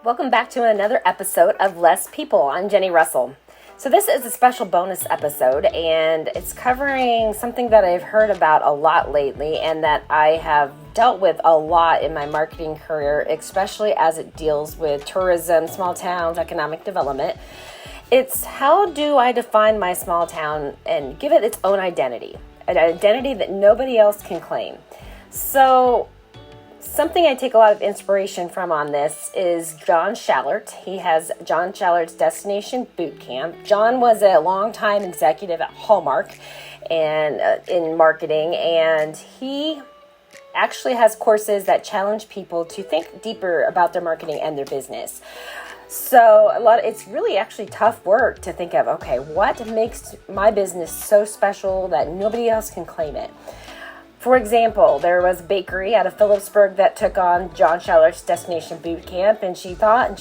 Welcome back to another episode of Less People. I'm Jenny Russell. So this is a special bonus episode, and it's covering something that I've heard about a lot lately and that I have dealt with a lot in my marketing career, especially as it deals with tourism, small towns, economic development. It's how do I define my small town and give it its own identity, an identity that nobody else can claim. So something I take a lot of inspiration from on this is John Schallert. He has John Schallert's Destination Bootcamp. John was a longtime executive at Hallmark and in marketing, and he actually has courses that challenge people to think deeper about their marketing and their business. So it's really actually tough work to think of, okay, what makes my business so special that nobody else can claim it? For example, there was a bakery out of Phillipsburg that took on John Schallert's Destination Bootcamp, and she thought,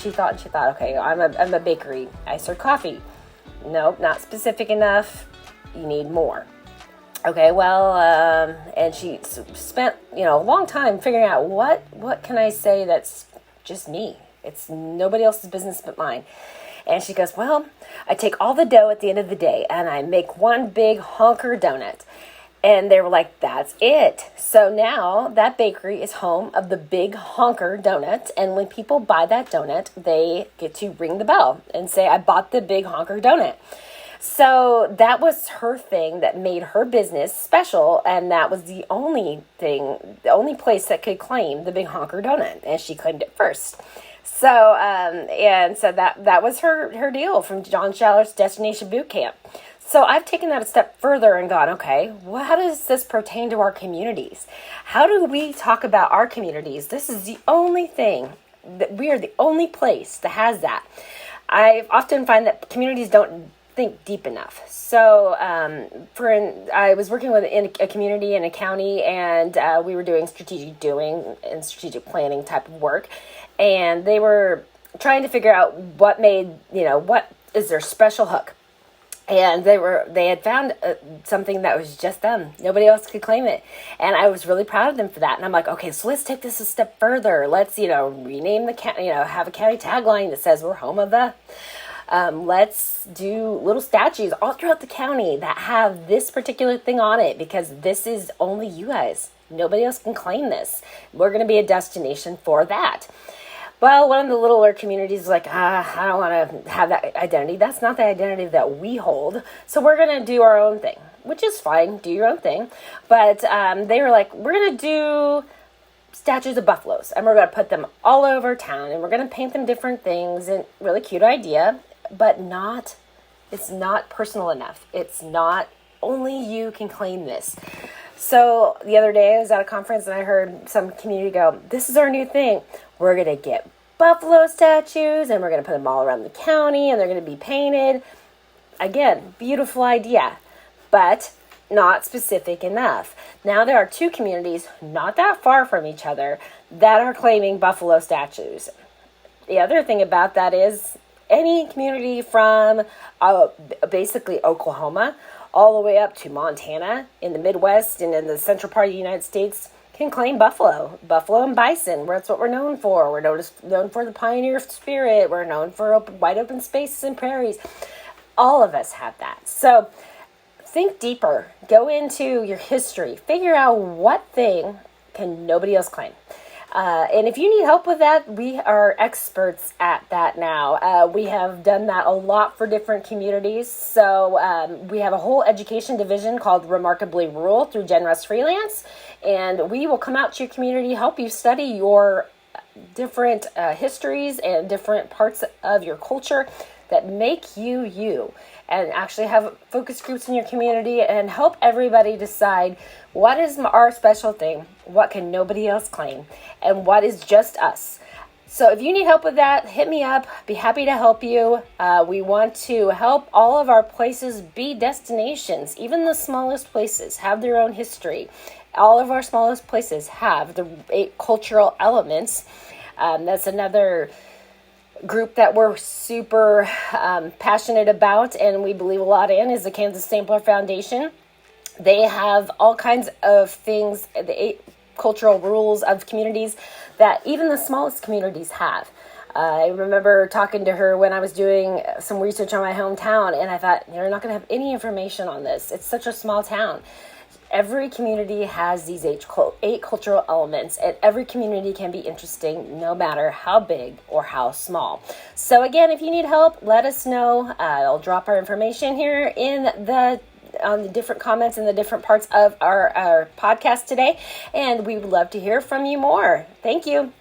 okay, I'm a bakery. I serve coffee. Nope, not specific enough. You need more. Okay, and she spent, a long time figuring out what can I say that's just me. It's nobody else's business but mine. And she goes, well, I take all the dough at the end of the day, and I make one big honker donut. And they were like, that's it. So now that bakery is home of the big honker donut. And when people buy that donut, they get to ring the bell and say, I bought the big honker donut. So that was her thing that made her business special. And that was the only place that could claim the big honker donut. And she claimed it first. So, that was her deal from John Schallert's Destination Bootcamp. So I've taken that a step further and gone, okay, well, how does this pertain to our communities? How do we talk about our communities? This is the only thing that we are the only place that has that. I often find that communities don't think deep enough. So I was working in a community in a county, and we were doing strategic planning type of work. And they were trying to figure out what is their special hook. And they had found something that was just them. Nobody else could claim it. And I was really proud of them for that. And I'm like, okay, so let's take this a step further. Let's, rename the county, have a county tagline that says we're home of the. Let's do little statues all throughout the county that have this particular thing on it, because this is only you guys. Nobody else can claim this. We're going to be a destination for that. Well, one of the littler communities was like, I don't want to have that identity. That's not the identity that we hold. So we're going to do our own thing, which is fine. Do your own thing. But they were like, we're going to do statues of buffaloes, and we're going to put them all over town, and we're going to paint them different things. And really cute idea, but it's not personal enough. It's not, only you can claim this. So the other day I was at a conference and I heard some community go, this is our new thing. We're going to get buffalo statues and we're going to put them all around the county and they're going to be painted. Again, beautiful idea, but not specific enough. Now there are two communities not that far from each other that are claiming buffalo statues. The other thing about that is any community from basically Oklahoma all the way up to Montana in the Midwest and in the central part of the United States can claim buffalo and bison. That's what we're known for. We're known for the pioneer spirit. We're known for wide open spaces and prairies. All of us have that. So think deeper. Go into your history. Figure out what thing can nobody else claim. And if you need help with that, we are experts at that now. We have done that a lot for different communities. So we have a whole education division called Remarkably Rural through Genrus Freelance. And we will come out to your community, help you study your different histories and different parts of your culture that make you you, and actually have focus groups in your community and help everybody decide what is our special thing, what can nobody else claim, and what is just us. So if you need help with that, hit me up. Be happy to help you. We want to help all of our places be destinations. Even the smallest places have their own history. All of our smallest places have the 8 cultural elements. That's another group that we're super passionate about and we believe a lot in is the Kansas Sampler Foundation. They have all kinds of things, the 8 cultural rules of communities that even the smallest communities have. I remember talking to her when I was doing some research on my hometown, and I thought, you're not going to have any information on this. It's such a small town. Every community has these eight cultural elements, and every community can be interesting no matter how big or how small. So again, if you need help, let us know. I'll drop our information here on the different comments in the different parts of our podcast today, and we would love to hear from you more. Thank you.